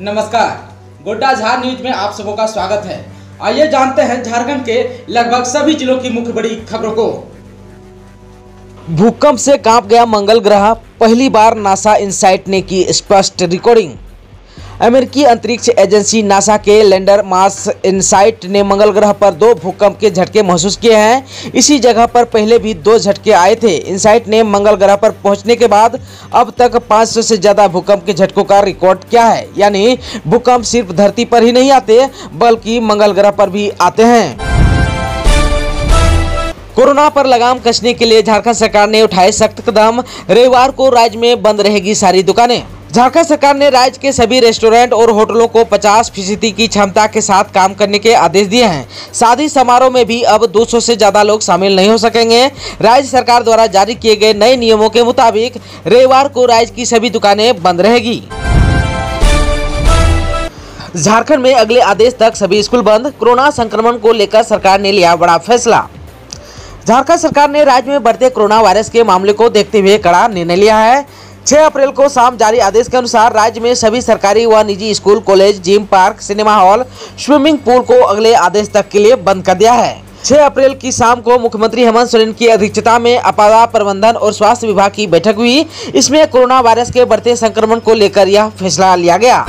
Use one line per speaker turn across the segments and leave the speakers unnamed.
नमस्कार, गोड्डा झार न्यूज में आप सबों का स्वागत है। आइए जानते हैं झारखंड के लगभग सभी जिलों की मुख्य बड़ी खबरों को।
भूकंप से कांप गया मंगल ग्रह, पहली बार नासा इनसाइट ने की स्पष्ट रिकॉर्डिंग। अमेरिकी अंतरिक्ष एजेंसी नासा के लैंडर मार्स इनसाइट ने मंगल ग्रह पर 2 भूकंप के झटके महसूस किए हैं। इसी जगह पर पहले भी 2 झटके आए थे। इनसाइट ने मंगल ग्रह पर पहुंचने के बाद अब तक 500 से ज्यादा भूकंप के झटकों का रिकॉर्ड किया है। यानी भूकंप सिर्फ धरती पर ही नहीं आते बल्कि मंगल ग्रह पर भी आते हैं। कोरोना पर लगाम कसने के लिए झारखंड सरकार ने उठाए सख्त कदम। रविवार को राज्य में बंद रहेगी सारी दुकानें। झारखंड सरकार ने राज्य के सभी रेस्टोरेंट और होटलों को 50% की क्षमता के साथ काम करने के आदेश दिए हैं। शादी समारोह में भी अब 200 से ज्यादा लोग शामिल नहीं हो सकेंगे। राज्य सरकार द्वारा जारी किए गए नए नियमों के मुताबिक रविवार को राज्य की सभी दुकानें बंद रहेगी। झारखंड में अगले आदेश तक सभी स्कूल बंद। कोरोना संक्रमण को लेकर सरकार ने लिया बड़ा फैसला। झारखंड सरकार ने राज्य में बढ़ते कोरोना वायरस के मामले को देखते हुए कड़ा निर्णय लिया है। 6 अप्रैल को शाम जारी आदेश के अनुसार राज्य में सभी सरकारी व निजी school, college, gym, park, cinema hall, swimming pool को अगले आदेश तक के लिए बंद कर दिया है। 6 अप्रैल की शाम को मुख्यमंत्री हेमंत सोरेन की अध्यक्षता में आपदा प्रबंधन और स्वास्थ्य विभाग की बैठक हुई। इसमें कोरोना वायरस के बढ़ते संक्रमण को लेकर यह फैसला लिया गया।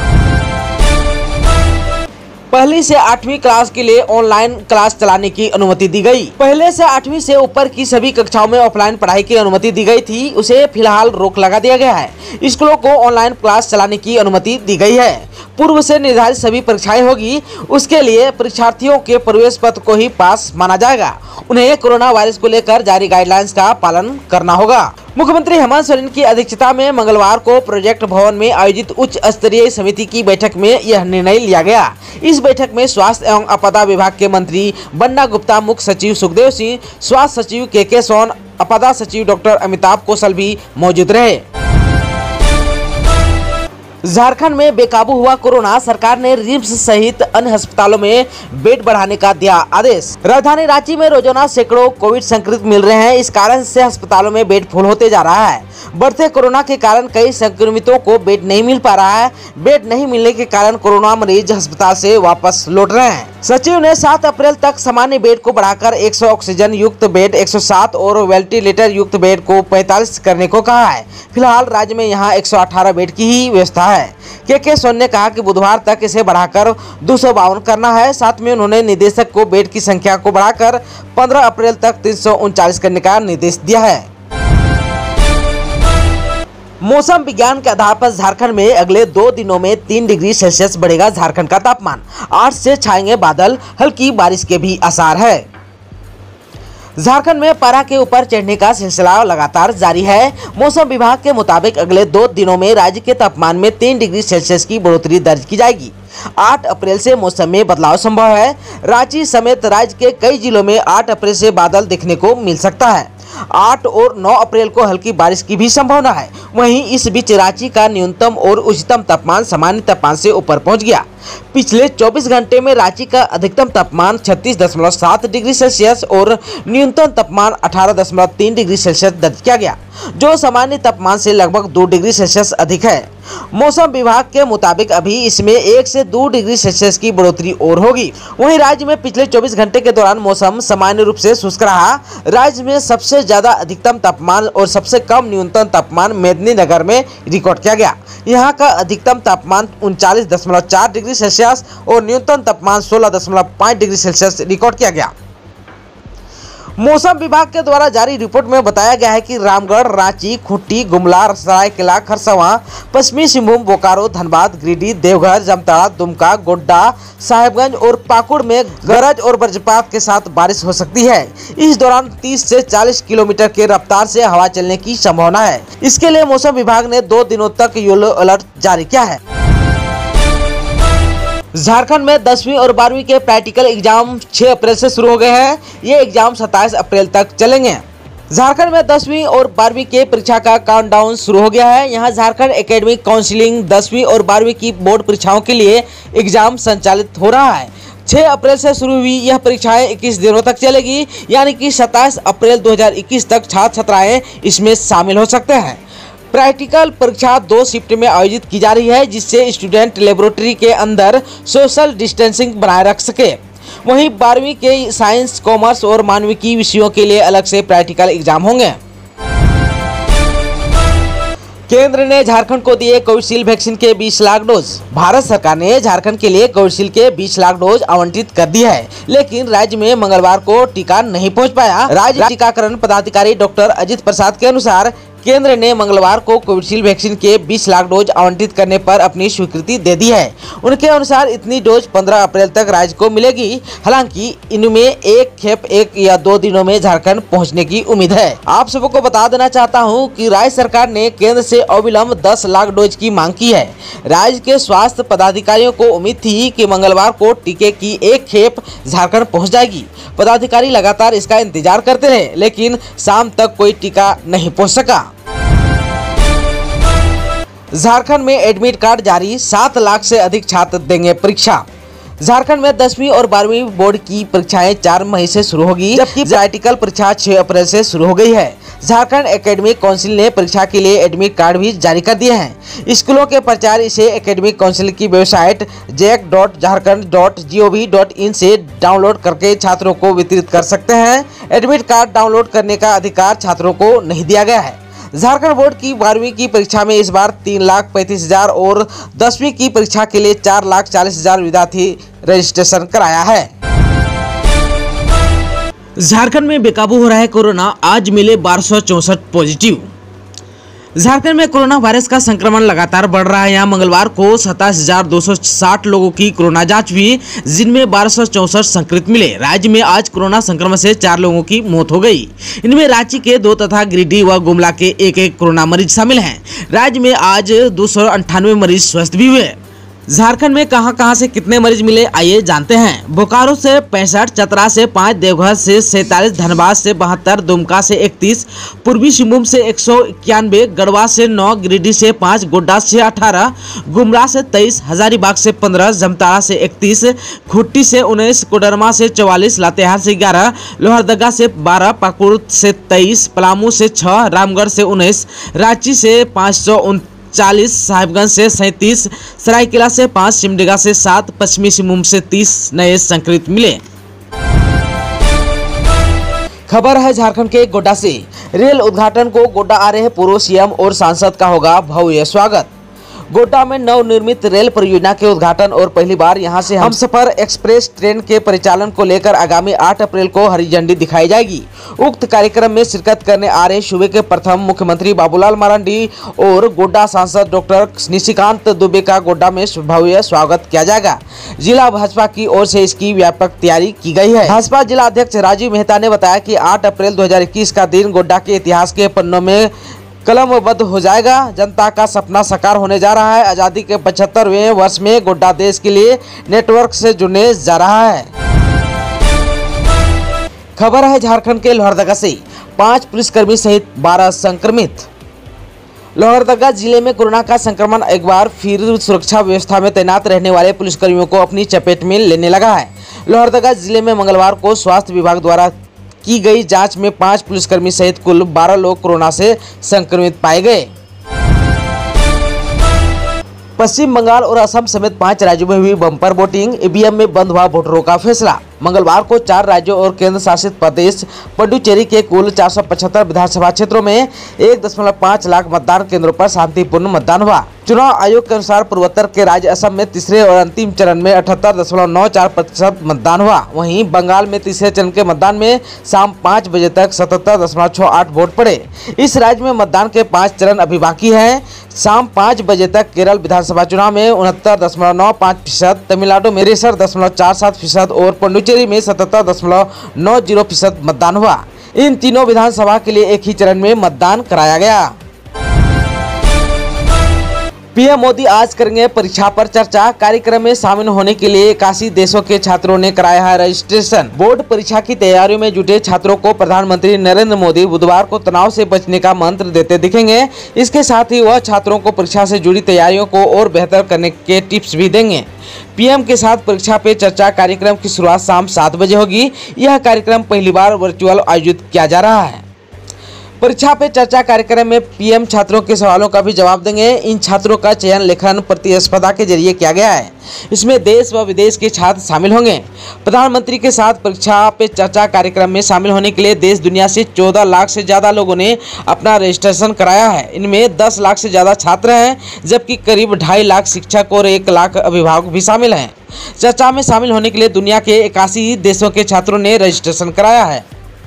पहली से 8वीं क्लास के लिए ऑनलाइन क्लास चलाने की अनुमति दी गई। पहले से 8वीं से ऊपर की सभी कक्षाओं में ऑफलाइन पढ़ाई की अनुमति दी गई थी, उसे फिलहाल रोक लगा दिया गया है। स्कूलों को ऑनलाइन क्लास चलाने की अनुमति दी गई है। पूर्व से निर्धारित सभी परीक्षाएं होगी। उसके लिए परीक्षार्थियों के प्रवेश पत्र को ही पास माना जाएगा। उन्हें कोरोना वायरस को लेकर जारी गाइडलाइंस का पालन करना होगा। मुख्यमंत्री हेमंत सोरेन की अध्यक्षता में मंगलवार को प्रोजेक्ट भवन में आयोजित उच्च स्तरीय समिति की बैठक में यह निर्णय लिया गया। इस बैठक में स्वास्थ्य एवं आपदा विभाग के मंत्री बन्ना गुप्ता, मुख्य सचिव सुखदेव सिंह, स्वास्थ्य सचिव के सोन, आपदा सचिव डॉक्टर अमिताभ कौशल भी मौजूद रहे। झारखंड में बेकाबू हुआ कोरोना, सरकार ने रिम्स सहित अन्य अस्पतालों में बेड बढ़ाने का दिया आदेश। राजधानी रांची में रोजाना सैकड़ों कोविड संक्रमित मिल रहे हैं। इस कारण से अस्पतालों में बेड फुल होते जा रहा है। बढ़ते कोरोना के कारण कई संक्रमितों को बेड नहीं मिल पा रहा है। बेड नहीं मिलने के कारण कोरोना मरीज अस्पताल से वापस लौट रहे हैं। सचिव ने 7 अप्रैल तक सामान्य बेड को बढ़ाकर 100 ऑक्सीजन युक्त बेड 107 और वेंटिलेटर युक्त बेड को 45 करने को कहा है। फिलहाल राज्य में यहां 118 बेड की ही व्यवस्था है। के सोन ने कहा कि बुधवार तक इसे बढ़ाकर 252 करना है। साथ में उन्होंने निदेशक को बेड की संख्या को बढ़ाकर 15 अप्रैल तक 339 करने का निर्देश दिया है। मौसम विज्ञान के आधार पर झारखंड में अगले 2 दिनों में 3 डिग्री सेल्सियस बढ़ेगा झारखंड का तापमान। 8 से छाएंगे बादल, हल्की बारिश के भी आसार है। झारखंड में पारा के ऊपर चढ़ने का सिलसिला लगातार जारी है। मौसम विभाग के मुताबिक अगले 2 दिनों में राज्य के तापमान में 3 डिग्री सेल्सियस की बढ़ोतरी दर्ज की जाएगी। 8 अप्रैल से मौसम में बदलाव संभव है। रांची समेत राज्य के कई जिलों में 8 अप्रैल से बादल दिखने को मिल सकता है। 8 और 9 अप्रैल को हल्की बारिश की भी संभावना है। वहीं इस बीच रांची का न्यूनतम और उच्चतम तापमान सामान्य तापमान से ऊपर पहुंच गया। पिछले 24 घंटे में रांची का अधिकतम तापमान 36.7 डिग्री सेल्सियस और न्यूनतम तापमान 18.3 डिग्री सेल्सियस दर्ज किया गया, जो सामान्य तापमान से लगभग 2 डिग्री सेल्सियस अधिक है। मौसम विभाग के मुताबिक अभी इसमें 1 से 2 डिग्री सेल्सियस की बढ़ोतरी और होगी। वहीं राज्य में पिछले 24 घंटे के दौरान मौसम सामान्य रूप से शुष्क रहा। राज्य में सबसे ज्यादा अधिकतम तापमान और सबसे कम न्यूनतम तापमान मेदिनीनगर में रिकॉर्ड किया गया। यहाँ का अधिकतम तापमान 39.4 डिग्री सेल्सियस और न्यूनतम तापमान 16.5 डिग्री सेल्सियस रिकॉर्ड किया गया। मौसम विभाग के द्वारा जारी रिपोर्ट में बताया गया है कि रामगढ़, रांची, खूंटी, गुमला, सरायकेला, खरसावां, पश्चिमी सिंहभूम, बोकारो, धनबाद, गिरिडीह, देवघर, जामताड़ा, दुमका, गोड्डा, साहेबगंज और पाकुड़ में गरज और वज्रपात के साथ बारिश हो सकती है। इस दौरान 30 से 40 किलोमीटर के रफ्तार से हवा चलने की संभावना है। इसके लिए मौसम विभाग ने 2 दिनों तक येलो अलर्ट जारी किया है। झारखंड में 10वीं और 12वीं के प्रैक्टिकल एग्जाम 6 अप्रैल से शुरू हो गए हैं। ये एग्जाम 27 अप्रैल तक चलेंगे। झारखंड में 10वीं और 12वीं के परीक्षा का काउंटडाउन शुरू हो गया है। यहां झारखंड एकेडमिक काउंसिलिंग 10वीं और 12वीं की बोर्ड परीक्षाओं के लिए एग्जाम संचालित हो रहा है। 6 अप्रैल से शुरू हुई यह परीक्षाएं 21 दिनों तक चलेगी, यानी कि 27 अप्रैल 2021 तक छात्र छात्राएं इसमें शामिल हो सकते हैं। प्रैक्टिकल परीक्षा 2 शिफ्ट में आयोजित की जा रही है, जिससे स्टूडेंट लेबोरेटरी के अंदर सोशल डिस्टेंसिंग बनाए रख सके। वहीं 12वीं के साइंस, कॉमर्स और मानविकी विषयों के लिए अलग से प्रैक्टिकल एग्जाम होंगे। केंद्र ने झारखंड को दिए कोविशील्ड वैक्सीन के 20 लाख डोज। भारत सरकार ने झारखंड के लिए कोविशील्ड के 20 लाख डोज आवंटित कर दिया है, लेकिन राज्य में मंगलवार को टीका नहीं पहुंच पाया। राज्य टीकाकरण पदाधिकारी डॉक्टर अजित प्रसाद के अनुसार केंद्र ने मंगलवार को कोविशील्ड वैक्सीन के 20 लाख डोज आवंटित करने पर अपनी स्वीकृति दे दी है। उनके अनुसार इतनी डोज 15 अप्रैल तक राज्य को मिलेगी। हालांकि इनमें एक खेप 1 या 2 दिनों में झारखंड पहुंचने की उम्मीद है। आप सबको बता देना चाहता हूं कि राज्य सरकार ने केंद्र से अविलंब 10 लाख डोज की मांग की है। राज्य के स्वास्थ्य पदाधिकारियों को उम्मीद थी कि मंगलवार को टीके की एक खेप झारखंड पहुँच जाएगी। पदाधिकारी लगातार इसका इंतजार करते रहे, लेकिन शाम तक कोई टीका नहीं पहुँच सका। झारखंड में एडमिट कार्ड जारी, 7 लाख से अधिक छात्र देंगे परीक्षा। झारखंड में 10वीं और 12वीं बोर्ड की परीक्षाएं 4 मई से शुरू होगी, जबकि प्रैक्टिकल परीक्षा 6 अप्रैल से शुरू हो गई है। झारखंड एकेडमिक काउंसिल ने परीक्षा के लिए एडमिट कार्ड भी जारी कर दिए हैं। स्कूलों के प्राचार्य इसे एकेडमिक काउंसिल की वेबसाइट jec.jharkhand.gov.in से डाउनलोड करके छात्रों को वितरित कर सकते हैं। एडमिट कार्ड डाउनलोड करने का अधिकार छात्रों को नहीं दिया गया है। झारखंड बोर्ड की 12वीं की परीक्षा में इस बार 3,35,000 और 10वीं की परीक्षा के लिए 4,40,000 विद्यार्थी रजिस्ट्रेशन कराया है। झारखंड में बेकाबू हो रहा है कोरोना, आज मिले 1264 पॉजिटिव। झारखंड में कोरोना वायरस का संक्रमण लगातार बढ़ रहा है। यहाँ मंगलवार को 27,260 लोगों की कोरोना जांच हुई, जिनमें 1264 संक्रमित मिले। राज्य में आज कोरोना संक्रमण से 4 लोगों की मौत हो गई। इनमें रांची के 2 तथा गिरिडीह व गुमला के 1-1 कोरोना मरीज शामिल हैं। राज्य में आज 298 मरीज स्वस्थ भी हुए। झारखंड में कहां से कितने मरीज मिले, आइए जानते हैं। बोकारो से 65, चतरा से 5, देवघर से 47, धनबाद से 72, दुमका से 31, पूर्वी सिंहभूम से 191, गढ़वा से 9, गिरिडीह से 5, गोड्डा से 18, गुमला से 23, हजारीबाग से 15, जामताड़ा से 31, खूंटी से 19, कोडरमा से 44, लातेहार से 11, लोहरदगा से 12, पाकुड़ से 23, पलामू से 6, रामगढ़ से 19, रांची से 539, साहिबगंज से 37, सरायकेला से 5, सिमडेगा से 7, पश्चिमी सिंहभूम से 30 नए संक्रमित मिले। खबर है झारखंड के गोड्डा से। रेल उद्घाटन को गोड्डा आ रहे पूर्व सीएम और सांसद का होगा भव्य स्वागत। गोड्डा में नवनिर्मित रेल परियोजना के उद्घाटन और पहली बार यहां से हमसफर एक्सप्रेस ट्रेन के परिचालन को लेकर आगामी 8 अप्रैल को हरी झंडी दिखाई जाएगी। उक्त कार्यक्रम में शिरकत करने आ रहे सूबे के प्रथम मुख्यमंत्री बाबूलाल मरांडी और गोड्डा सांसद डॉक्टर निशिकांत दुबे का गोड्डा में भव्य स्वागत किया जाएगा। जिला भाजपा की ओर से इसकी व्यापक तैयारी की गई है। भाजपा जिला अध्यक्ष राजीव मेहता ने बताया कि 8 अप्रैल 2021 का दिन गोड्डा के इतिहास के पन्नों में कलमबद्ध हो जाएगा। जनता का सपना साकार होने जा रहा है। आज़ादी के 75वें वर्ष में गोड्डा देश के लिए नेटवर्क से जुड़ने जा रहा है। खबर है झारखंड के लोहरदगा से। 5 पुलिसकर्मी सहित 12 संक्रमित। लोहरदगा जिले में कोरोना का संक्रमण एक बार फिर सुरक्षा व्यवस्था में तैनात रहने वाले पुलिसकर्मियों को अपनी चपेट में लेने लगा है। लोहरदगा जिले में मंगलवार को स्वास्थ्य विभाग द्वारा की गई जांच में 5 पुलिसकर्मी सहित कुल 12 लोग कोरोना से संक्रमित पाए गए। पश्चिम बंगाल और असम समेत 5 राज्यों में हुई बम्पर वोटिंग, ईवीएम में बंद हुआ वोटरों का फैसला। मंगलवार को 4 राज्यों और केंद्र शासित प्रदेश पुडुचेरी के कुल 475 विधानसभा क्षेत्रों में 1.5 लाख मतदान केंद्रों पर शांतिपूर्ण मतदान हुआ। चुनाव आयोग के अनुसार पूर्वोत्तर के राज्य असम में तीसरे और अंतिम चरण में 78.94% मतदान हुआ। वहीं बंगाल में तीसरे चरण के मतदान में शाम 5 बजे तक 77.68 वोट पड़े। इस राज्य में मतदान के 5 चरण अभी बाकी हैं। शाम 5 बजे तक केरल विधानसभा चुनाव में 69.95%, तमिलनाडु में 63.47% और पुडुचेरी में 77.90% मतदान हुआ। इन तीनों विधानसभा के लिए एक ही चरण में मतदान कराया गया। पीएम मोदी आज करेंगे परीक्षा पर चर्चा। कार्यक्रम में शामिल होने के लिए 81 देशों के छात्रों ने कराया है रजिस्ट्रेशन। बोर्ड परीक्षा की तैयारियों में जुटे छात्रों को प्रधानमंत्री नरेंद्र मोदी बुधवार को तनाव से बचने का मंत्र देते दिखेंगे। इसके साथ ही वह छात्रों को परीक्षा से जुड़ी तैयारियों को और बेहतर करने के टिप्स भी देंगे। पीएम के साथ परीक्षा पे चर्चा कार्यक्रम की शुरुआत शाम 7 बजे होगी। यह कार्यक्रम पहली बार वर्चुअल आयोजित किया जा रहा है। परीक्षा पे चर्चा कार्यक्रम में पीएम छात्रों के सवालों का भी जवाब देंगे। इन छात्रों का चयन लेखन प्रतिस्पर्धा के जरिए किया गया है। इसमें देश व विदेश के छात्र शामिल होंगे। प्रधानमंत्री के साथ परीक्षा पे चर्चा कार्यक्रम में शामिल होने के लिए देश दुनिया से 14 लाख से ज़्यादा लोगों ने अपना रजिस्ट्रेशन कराया है। इनमें 10 लाख से ज़्यादा छात्र हैं, जबकि करीब 2.5 लाख शिक्षक और 1 लाख अभिभावक भी शामिल हैं। चर्चा में शामिल होने के लिए दुनिया के 81 देशों के छात्रों ने रजिस्ट्रेशन कराया है।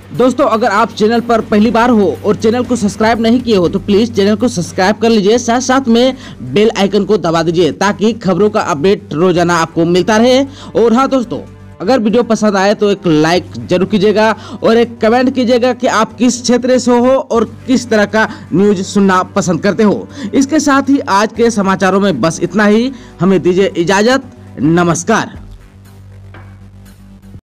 दोस्तों, अगर आप चैनल पर पहली बार हो और चैनल को सब्सक्राइब नहीं किए हो तो प्लीज चैनल को सब्सक्राइब कर लीजिए, साथ साथ में बेल आइकन को दबा दीजिए ताकि खबरों का अपडेट रोजाना आपको मिलता रहे। और हाँ दोस्तों, अगर वीडियो पसंद आए तो एक लाइक जरूर कीजिएगा और एक कमेंट कीजिएगा कि आप किस क्षेत्र से हो और किस तरह का न्यूज सुनना पसंद करते हो। इसके साथ ही आज के समाचारों में बस इतना ही। हमें दीजिए इजाजत। नमस्कार।